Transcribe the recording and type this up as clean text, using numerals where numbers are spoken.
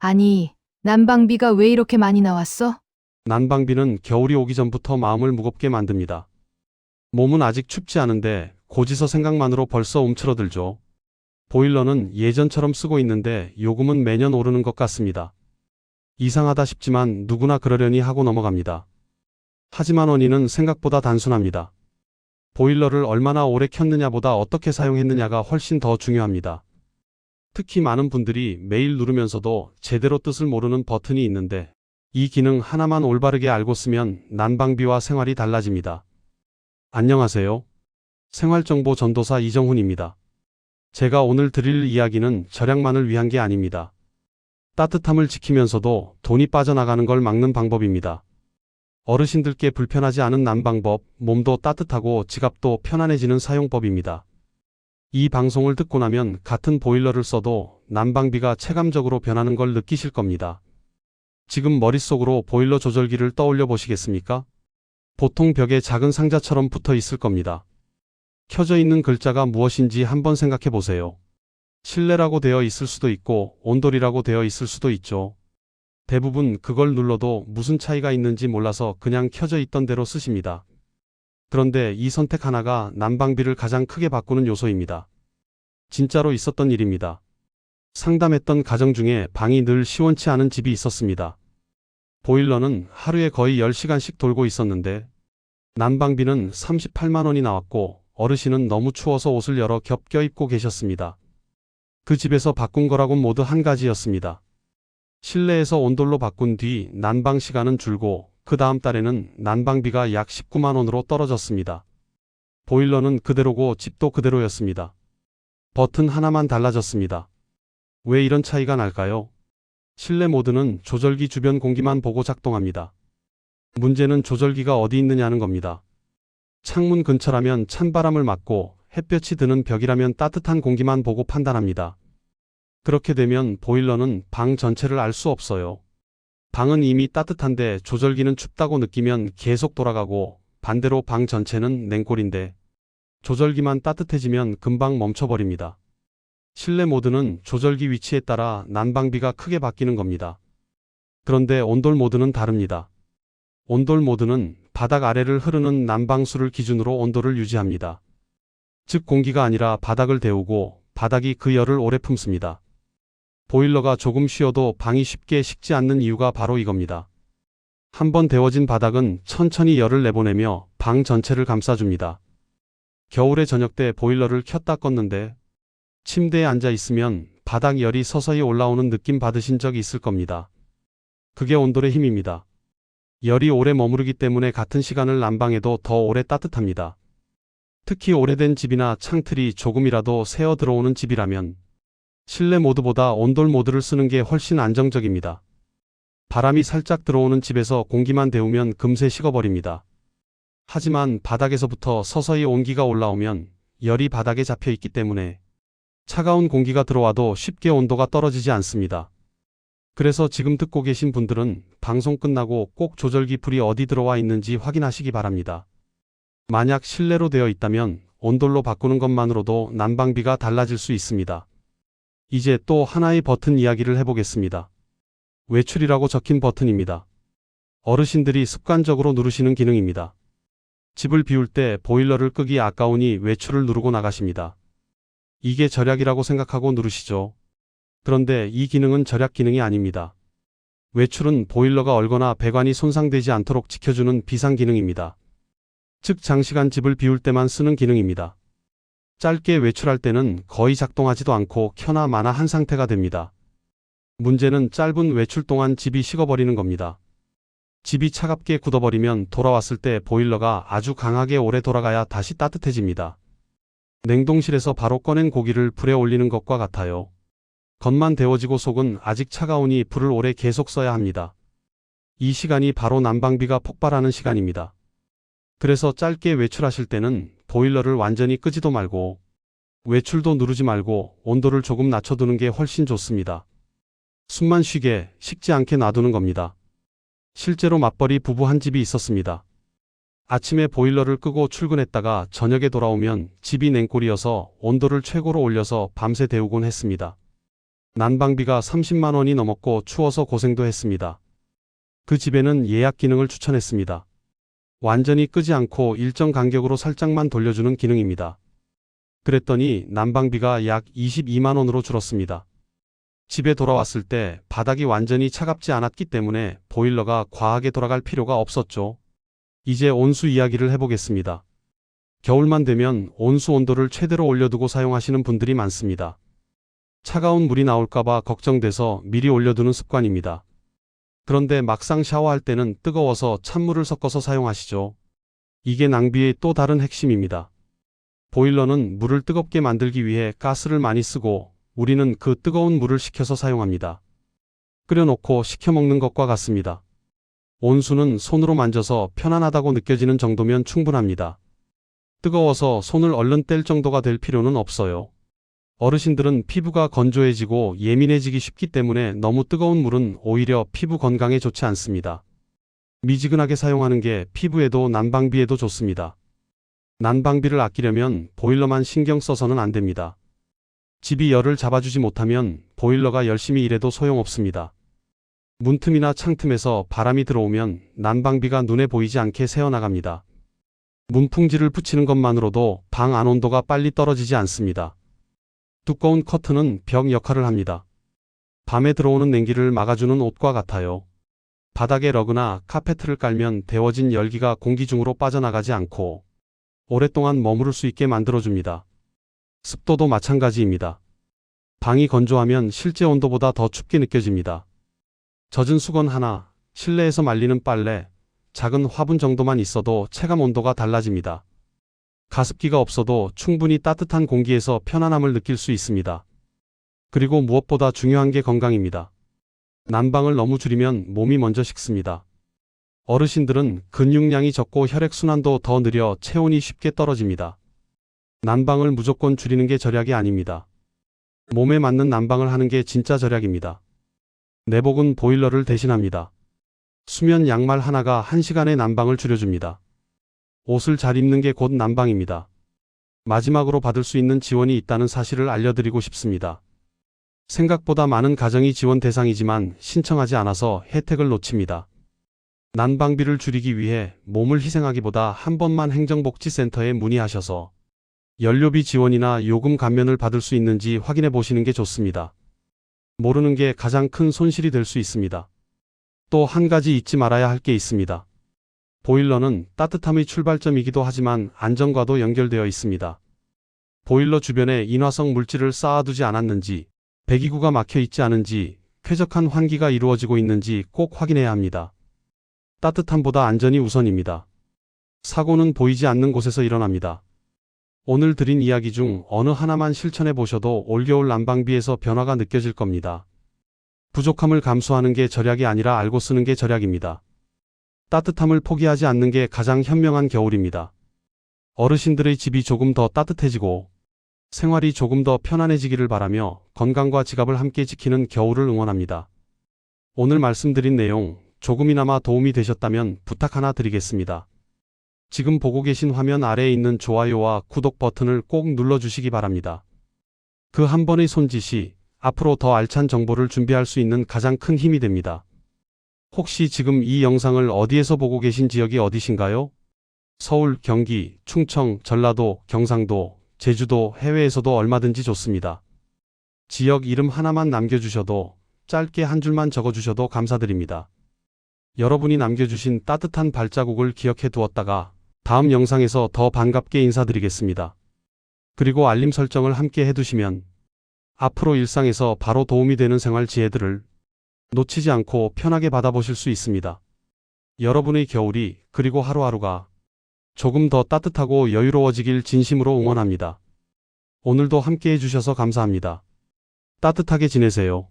아니, 난방비가 왜 이렇게 많이 나왔어? 난방비는 겨울이 오기 전부터 마음을 무겁게 만듭니다. 몸은 아직 춥지 않은데 고지서 생각만으로 벌써 움츠러들죠. 보일러는 예전처럼 쓰고 있는데 요금은 매년 오르는 것 같습니다. 이상하다 싶지만 누구나 그러려니 하고 넘어갑니다. 하지만 원인은 생각보다 단순합니다. 보일러를 얼마나 오래 켰느냐보다 어떻게 사용했느냐가 훨씬 더 중요합니다. 특히 많은 분들이 매일 누르면서도 제대로 뜻을 모르는 버튼이 있는데 이 기능 하나만 올바르게 알고 쓰면 난방비와 생활이 달라집니다. 안녕하세요. 생활정보 전도사 이정훈입니다. 제가 오늘 드릴 이야기는 절약만을 위한 게 아닙니다. 따뜻함을 지키면서도 돈이 빠져나가는 걸 막는 방법입니다. 어르신들께 불편하지 않은 난방법, 몸도 따뜻하고 지갑도 편안해지는 사용법입니다. 이 방송을 듣고 나면 같은 보일러를 써도 난방비가 체감적으로 변하는 걸 느끼실 겁니다. 지금 머릿속으로 보일러 조절기를 떠올려 보시겠습니까? 보통 벽에 작은 상자처럼 붙어 있을 겁니다. 켜져 있는 글자가 무엇인지 한번 생각해 보세요. 실내라고 되어 있을 수도 있고 온돌이라고 되어 있을 수도 있죠. 대부분 그걸 눌러도 무슨 차이가 있는지 몰라서 그냥 켜져 있던 대로 쓰십니다. 그런데 이 선택 하나가 난방비를 가장 크게 바꾸는 요소입니다. 진짜로 있었던 일입니다. 상담했던 가정 중에 방이 늘 시원치 않은 집이 있었습니다. 보일러는 하루에 거의 10시간씩 돌고 있었는데 난방비는 38만 원이 나왔고 어르신은 너무 추워서 옷을 여러 겹 껴입고 계셨습니다. 그 집에서 바꾼 거라곤 모두 한 가지였습니다. 실내에서 온돌로 바꾼 뒤 난방 시간은 줄고 그 다음 달에는 난방비가 약 19만 원으로 떨어졌습니다. 보일러는 그대로고 집도 그대로였습니다. 버튼 하나만 달라졌습니다. 왜 이런 차이가 날까요? 실내 모드는 조절기 주변 공기만 보고 작동합니다. 문제는 조절기가 어디 있느냐는 겁니다. 창문 근처라면 찬바람을 막고 햇볕이 드는 벽이라면 따뜻한 공기만 보고 판단합니다. 그렇게 되면 보일러는 방 전체를 알 수 없어요. 방은 이미 따뜻한데 조절기는 춥다고 느끼면 계속 돌아가고 반대로 방 전체는 냉골인데 조절기만 따뜻해지면 금방 멈춰버립니다. 실내 모드는 조절기 위치에 따라 난방비가 크게 바뀌는 겁니다. 그런데 온돌 모드는 다릅니다. 온돌 모드는 바닥 아래를 흐르는 난방수를 기준으로 온도를 유지합니다. 즉 공기가 아니라 바닥을 데우고 바닥이 그 열을 오래 품습니다. 보일러가 조금 쉬어도 방이 쉽게 식지 않는 이유가 바로 이겁니다. 한번 데워진 바닥은 천천히 열을 내보내며 방 전체를 감싸줍니다. 겨울에 저녁 때 보일러를 켰다 껐는데 침대에 앉아 있으면 바닥 열이 서서히 올라오는 느낌 받으신 적 있을 겁니다. 그게 온돌의 힘입니다. 열이 오래 머무르기 때문에 같은 시간을 난방해도 더 오래 따뜻합니다. 특히 오래된 집이나 창틀이 조금이라도 새어 들어오는 집이라면 실내 모드보다 온돌 모드를 쓰는 게 훨씬 안정적입니다. 바람이 살짝 들어오는 집에서 공기만 데우면 금세 식어버립니다. 하지만 바닥에서부터 서서히 온기가 올라오면 열이 바닥에 잡혀 있기 때문에 차가운 공기가 들어와도 쉽게 온도가 떨어지지 않습니다. 그래서 지금 듣고 계신 분들은 방송 끝나고 꼭 조절기 불이 어디 들어와 있는지 확인하시기 바랍니다. 만약 실내로 되어 있다면 온돌로 바꾸는 것만으로도 난방비가 달라질 수 있습니다. 이제 또 하나의 버튼 이야기를 해보겠습니다. 외출이라고 적힌 버튼입니다. 어르신들이 습관적으로 누르시는 기능입니다. 집을 비울 때 보일러를 끄기 아까우니 외출을 누르고 나가십니다. 이게 절약이라고 생각하고 누르시죠. 그런데 이 기능은 절약 기능이 아닙니다. 외출은 보일러가 얼거나 배관이 손상되지 않도록 지켜주는 비상 기능입니다. 즉 장시간 집을 비울 때만 쓰는 기능입니다. 짧게 외출할 때는 거의 작동하지도 않고 켜나 마나 한 상태가 됩니다. 문제는 짧은 외출 동안 집이 식어버리는 겁니다. 집이 차갑게 굳어버리면 돌아왔을 때 보일러가 아주 강하게 오래 돌아가야 다시 따뜻해집니다. 냉동실에서 바로 꺼낸 고기를 불에 올리는 것과 같아요. 겉만 데워지고 속은 아직 차가우니 불을 오래 계속 써야 합니다. 이 시간이 바로 난방비가 폭발하는 시간입니다. 그래서 짧게 외출하실 때는 보일러를 완전히 끄지도 말고 외출도 누르지 말고 온도를 조금 낮춰두는 게 훨씬 좋습니다. 숨만 쉬게 식지 않게 놔두는 겁니다. 실제로 맞벌이 부부 한 집이 있었습니다. 아침에 보일러를 끄고 출근했다가 저녁에 돌아오면 집이 냉골이어서 온도를 최고로 올려서 밤새 데우곤 했습니다. 난방비가 30만 원이 넘었고 추워서 고생도 했습니다. 그 집에는 예약 기능을 추천했습니다. 완전히 끄지 않고 일정 간격으로 살짝만 돌려주는 기능입니다. 그랬더니 난방비가 약 22만 원으로 줄었습니다. 집에 돌아왔을 때 바닥이 완전히 차갑지 않았기 때문에 보일러가 과하게 돌아갈 필요가 없었죠. 이제 온수 이야기를 해보겠습니다. 겨울만 되면 온수 온도를 최대로 올려두고 사용하시는 분들이 많습니다. 차가운 물이 나올까봐 걱정돼서 미리 올려두는 습관입니다. 그런데 막상 샤워할 때는 뜨거워서 찬물을 섞어서 사용하시죠. 이게 낭비의 또 다른 핵심입니다. 보일러는 물을 뜨겁게 만들기 위해 가스를 많이 쓰고 우리는 그 뜨거운 물을 식혀서 사용합니다. 끓여놓고 식혀 먹는 것과 같습니다. 온수는 손으로 만져서 편안하다고 느껴지는 정도면 충분합니다. 뜨거워서 손을 얼른 뗄 정도가 될 필요는 없어요. 어르신들은 피부가 건조해지고 예민해지기 쉽기 때문에 너무 뜨거운 물은 오히려 피부 건강에 좋지 않습니다. 미지근하게 사용하는 게 피부에도 난방비에도 좋습니다. 난방비를 아끼려면 보일러만 신경 써서는 안 됩니다. 집이 열을 잡아주지 못하면 보일러가 열심히 일해도 소용없습니다. 문틈이나 창틈에서 바람이 들어오면 난방비가 눈에 보이지 않게 새어나갑니다. 문풍지를 붙이는 것만으로도 방 안 온도가 빨리 떨어지지 않습니다. 두꺼운 커튼은 벽 역할을 합니다. 밤에 들어오는 냉기를 막아주는 옷과 같아요. 바닥에 러그나 카페트를 깔면 데워진 열기가 공기 중으로 빠져나가지 않고 오랫동안 머무를 수 있게 만들어줍니다. 습도도 마찬가지입니다. 방이 건조하면 실제 온도보다 더 춥게 느껴집니다. 젖은 수건 하나, 실내에서 말리는 빨래, 작은 화분 정도만 있어도 체감 온도가 달라집니다. 가습기가 없어도 충분히 따뜻한 공기에서 편안함을 느낄 수 있습니다. 그리고 무엇보다 중요한 게 건강입니다. 난방을 너무 줄이면 몸이 먼저 식습니다. 어르신들은 근육량이 적고 혈액순환도 더 느려 체온이 쉽게 떨어집니다. 난방을 무조건 줄이는 게 절약이 아닙니다. 몸에 맞는 난방을 하는 게 진짜 절약입니다. 내복은 보일러를 대신합니다. 수면 양말 하나가 1시간의 난방을 줄여줍니다. 옷을 잘 입는 게 곧 난방입니다. 마지막으로 받을 수 있는 지원이 있다는 사실을 알려드리고 싶습니다. 생각보다 많은 가정이 지원 대상이지만 신청하지 않아서 혜택을 놓칩니다. 난방비를 줄이기 위해 몸을 희생하기보다 한 번만 행정복지센터에 문의하셔서 연료비 지원이나 요금 감면을 받을 수 있는지 확인해 보시는 게 좋습니다. 모르는 게 가장 큰 손실이 될 수 있습니다. 또 한 가지 잊지 말아야 할 게 있습니다. 보일러는 따뜻함의 출발점이기도 하지만 안전과도 연결되어 있습니다. 보일러 주변에 인화성 물질을 쌓아두지 않았는지, 배기구가 막혀 있지 않은지, 쾌적한 환기가 이루어지고 있는지 꼭 확인해야 합니다. 따뜻함보다 안전이 우선입니다. 사고는 보이지 않는 곳에서 일어납니다. 오늘 드린 이야기 중 어느 하나만 실천해 보셔도 올겨울 난방비에서 변화가 느껴질 겁니다. 부족함을 감수하는 게 절약이 아니라 알고 쓰는 게 절약입니다. 따뜻함을 포기하지 않는 게 가장 현명한 겨울입니다. 어르신들의 집이 조금 더 따뜻해지고 생활이 조금 더 편안해지기를 바라며 건강과 지갑을 함께 지키는 겨울을 응원합니다. 오늘 말씀드린 내용 조금이나마 도움이 되셨다면 부탁 하나 드리겠습니다. 지금 보고 계신 화면 아래에 있는 좋아요와 구독 버튼을 꼭 눌러주시기 바랍니다. 그 한 번의 손짓이 앞으로 더 알찬 정보를 준비할 수 있는 가장 큰 힘이 됩니다. 혹시 지금 이 영상을 어디에서 보고 계신 지역이 어디신가요? 서울, 경기, 충청, 전라도, 경상도, 제주도, 해외에서도 얼마든지 좋습니다. 지역 이름 하나만 남겨주셔도 짧게 한 줄만 적어주셔도 감사드립니다. 여러분이 남겨주신 따뜻한 발자국을 기억해 두었다가 다음 영상에서 더 반갑게 인사드리겠습니다. 그리고 알림 설정을 함께 해두시면 앞으로 일상에서 바로 도움이 되는 생활 지혜들을 놓치지 않고 편하게 받아보실 수 있습니다. 여러분의 겨울이 그리고 하루하루가 조금 더 따뜻하고 여유로워지길 진심으로 응원합니다. 오늘도 함께 해주셔서 감사합니다. 따뜻하게 지내세요.